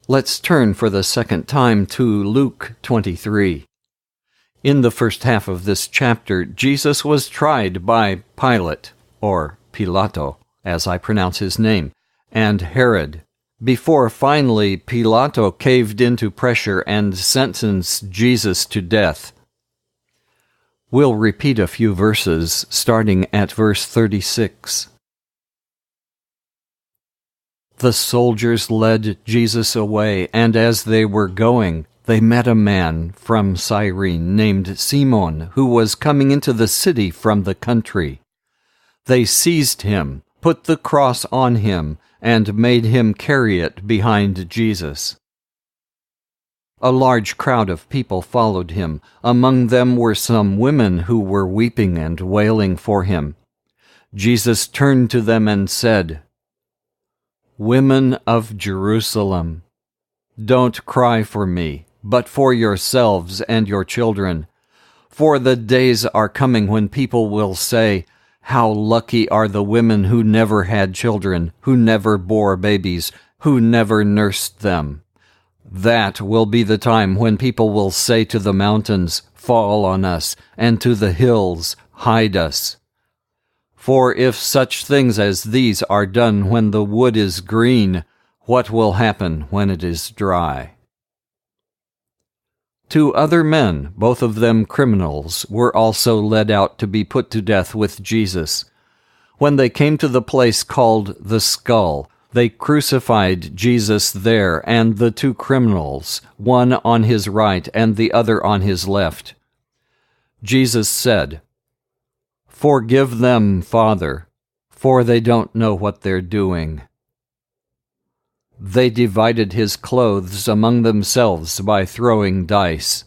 Let's turn for the second time to Luke 23. In the first half of this chapter, Jesus was tried by Pilate, or Pilato, as I pronounce his name, and Herod, before finally Pilato caved into pressure and sentenced Jesus to death. We'll repeat a few verses, starting at verse 36. The soldiers led Jesus away, and as they were going, they met a man from Cyrene named Simon, who was coming into the city from the country. They seized him, put the cross on him, and made him carry it behind Jesus. A large crowd of people followed him. Among them were some women who were weeping and wailing for him. Jesus turned to them and said, "Women of Jerusalem, don't cry for me, but for yourselves and your children. For the days are coming when people will say, 'How lucky are the women who never had children, who never bore babies, who never nursed them.' That will be the time when people will say to the mountains, 'Fall on us,' and to the hills, 'Hide us.' For if such things as these are done when the wood is green, what will happen when it is dry?" 2 other men, both of them criminals, were also led out to be put to death with Jesus. When they came to the place called the Skull, they crucified Jesus there and the 2 criminals, one on his right and the other on his left. Jesus said, "Forgive them, Father, for they don't know what they're doing." They divided his clothes among themselves by throwing dice.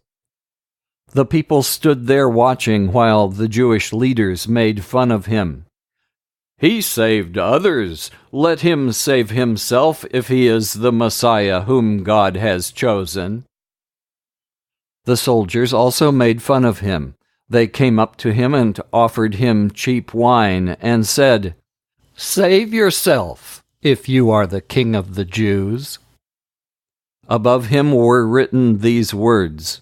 The people stood there watching while the Jewish leaders made fun of him. "He saved others. Let him save himself if he is the Messiah whom God has chosen." The soldiers also made fun of him. They came up to him and offered him cheap wine and said, "Save yourself, if you are the King of the Jews." Above him were written these words,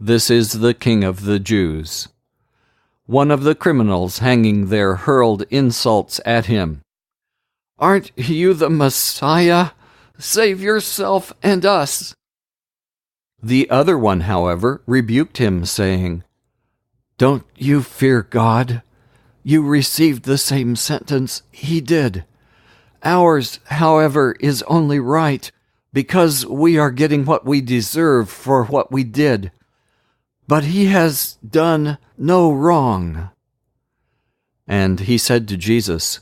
"This is the King of the Jews." One of the criminals hanging there hurled insults at him. "Aren't you the Messiah? Save yourself and us." The other one, however, rebuked him, saying, "Don't you fear God? You received the same sentence he did. Ours, however, is only right, because we are getting what we deserve for what we did. But he has done no wrong." And he said to Jesus,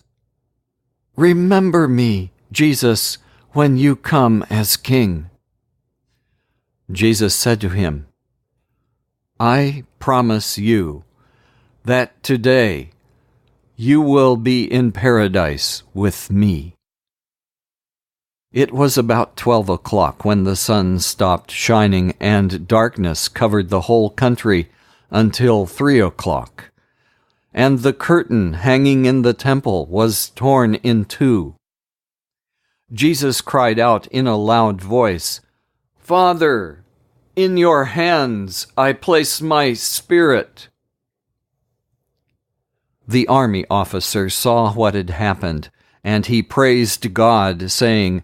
"Remember me, Jesus, when you come as king." Jesus said to him, "I promise you that today you will be in paradise with me." It was about 12 o'clock when the sun stopped shining and darkness covered the whole country until 3 o'clock. And the curtain hanging in the temple was torn in 2. Jesus cried out in a loud voice, "Father, in your hands I place my spirit." The army officer saw what had happened, and he praised God, saying,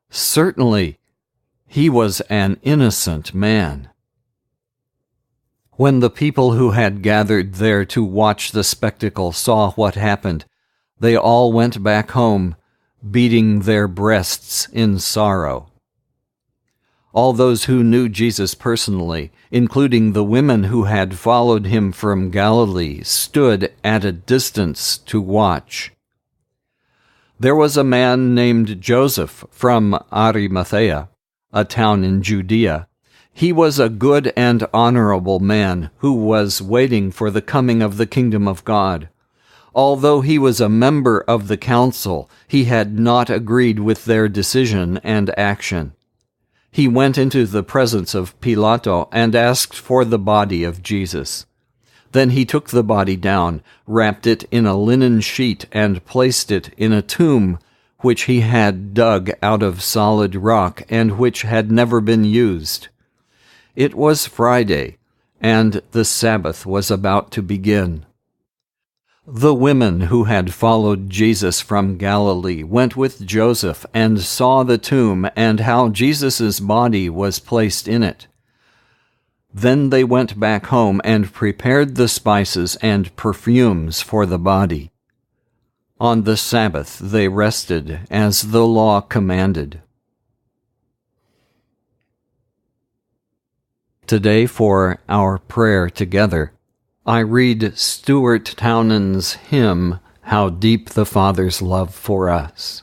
"Certainly, he was an innocent man." When the people who had gathered there to watch the spectacle saw what happened, they all went back home, beating their breasts in sorrow. All those who knew Jesus personally, including the women who had followed him from Galilee, stood at a distance to watch. There was a man named Joseph from Arimathea, a town in Judea. He was a good and honorable man who was waiting for the coming of the kingdom of God. Although he was a member of the council, he had not agreed with their decision and action. He went into the presence of Pilato and asked for the body of Jesus. Then he took the body down, wrapped it in a linen sheet, and placed it in a tomb which he had dug out of solid rock and which had never been used. It was Friday, and the Sabbath was about to begin. The women who had followed Jesus from Galilee went with Joseph and saw the tomb and how Jesus' body was placed in it. Then they went back home and prepared the spices and perfumes for the body. On the Sabbath they rested, as the law commanded. Today, for our prayer together, I read Stuart Townend's hymn, How Deep the Father's Love for Us.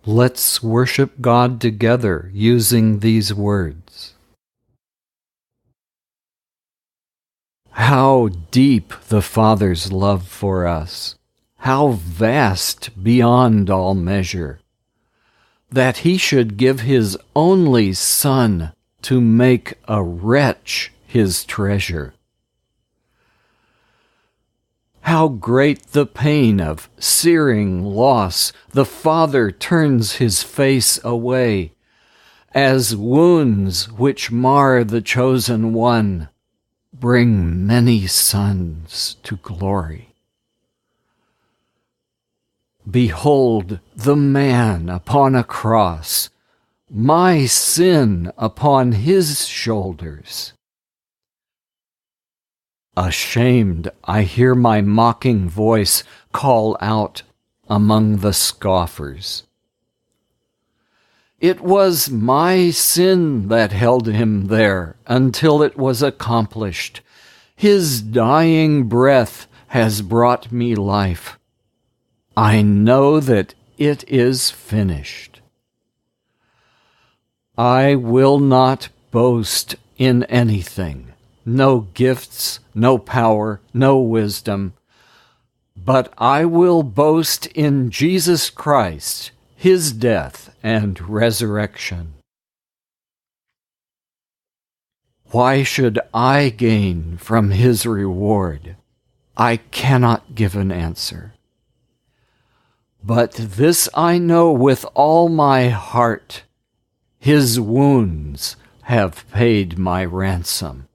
Let's worship God together using these words. How deep the Father's love for us, how vast beyond all measure, that He should give His only Son to make a wretch His treasure. How great the pain of searing loss, the Father turns His face away, as wounds which mar the chosen one bring many sons to glory. Behold the man upon a cross, my sin upon His shoulders. Ashamed, I hear my mocking voice call out among the scoffers. It was my sin that held Him there until it was accomplished. His dying breath has brought me life. I know that it is finished. I will not boast in anything. No gifts, no power, no wisdom, but I will boast in Jesus Christ, His death and resurrection. Why should I gain from His reward? I cannot give an answer. But this I know with all my heart, His wounds have paid my ransom.